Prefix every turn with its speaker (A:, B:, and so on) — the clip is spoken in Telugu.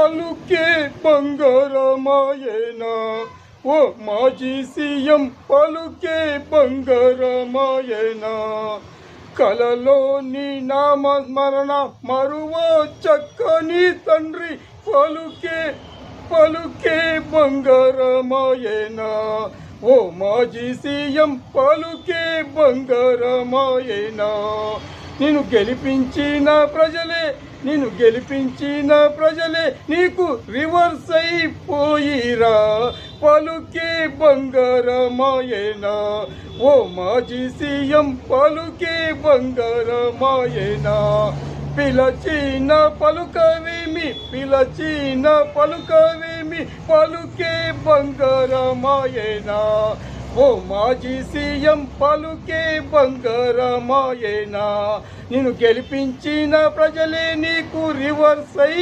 A: పలుకే బంగారమాయేనా ఓ మాజీ సీఎం పలుకే బంగారమాయేనా కలలోని నామస్మరణ మరువో చక్కని తండ్రి పలుకే బంగారమాయేనా ఓ మాజీ సీఎం పలుకే బంగారమాయేనా నిన్ను గెలిపించిన ప్రజలే నీకు రివర్స్ అయిపోయిరా పలుకే బంగారమాయేనా ఓ మాజీ సీఎం పలుకే బంగారమాయేనా పిలచిన పలుకవేమి పలుకే బంగారమాయేనా ఓ మాజీ సీఎం పలుకే బంగారమాయేనా నిన్ను గెలిపించిన ప్రజలే నీకు రివర్స్